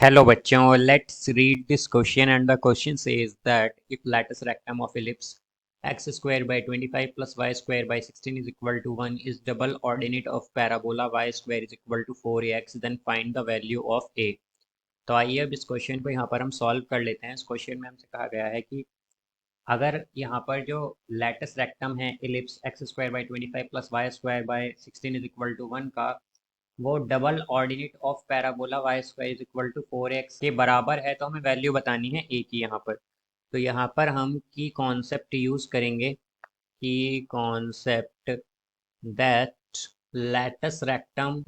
Hello बच्चों, let's read this question and the question says that if lattice rectum of ellipse x square by 25 plus y square by 16 is equal to 1 is double ordinate of parabola y square is equal to 4ax then find the value of a। तो आइए अब इस question को यहाँ पर हम solve कर लेते हैं। इस क्वेश्चन में हमसे कहा गया है कि अगर यहाँ पर जो लैटिस रेक्टम है ellipse x square by 25 plus y square by 16 is equal to 1 का वो double ordinate of parabola y square is equal to 4x के बराबर है, तो हमें वैल्यू बतानी है ए की यहाँ पर। तो यहाँ पर हम की कॉन्सेप्ट यूज करेंगे, की concept that latus rectum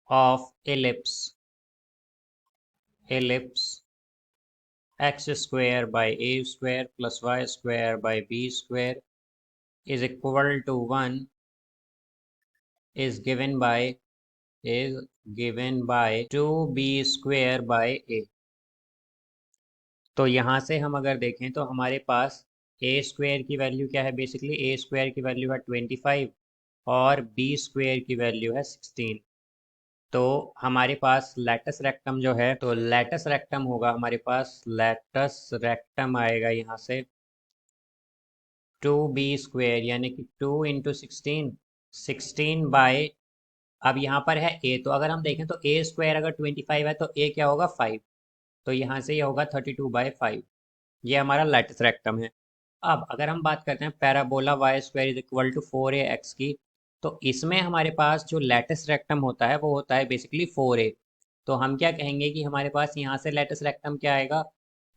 of ellipse x square by a square plus y square by b square is equal to 1 is given by is given by 2b square by a। तो यहाँ से हम अगर देखें तो हमारे पास a स्क्वायर की value क्या है, बेसिकली a स्क्वायर की वैल्यू है 25 और b स्क्वायर की वैल्यू है 16। तो हमारे पास लैटस रेक्टम जो है, तो लैटस रेक्टम होगा हमारे पास, लैटस रेक्टम आएगा यहाँ से 2b स्क्वायर यानी कि 2 इंटू 16 बाय, अब यहाँ पर है a, तो अगर हम देखें तो a स्क्वायर अगर 25 है तो a क्या होगा 5, तो यहाँ से ये होगा 32/5। ये हमारा लैटिस रेक्टम है। अब अगर हम बात करते हैं parabola y square is equal to 4ax की, तो इसमें हमारे पास जो लैटिस रेक्टम होता है वो होता है बेसिकली 4a। तो हम क्या कहेंगे कि हमारे पास यहाँ से लैटिस रेक्टम क्या आएगा,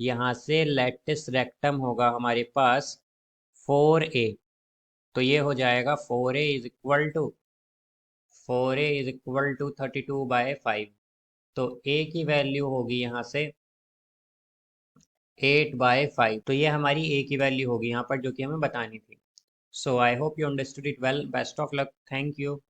यहाँ से लैटिस रेक्टम होगा हमारे पास 4a। तो ये हो जाएगा 4a इज इक्वल टू 32/5। तो a की वैल्यू होगी यहाँ से 8/5। तो ये हमारी a की वैल्यू होगी यहाँ पर, जो कि हमें बतानी थी। So I hope you understood it well. Best of luck. Thank you.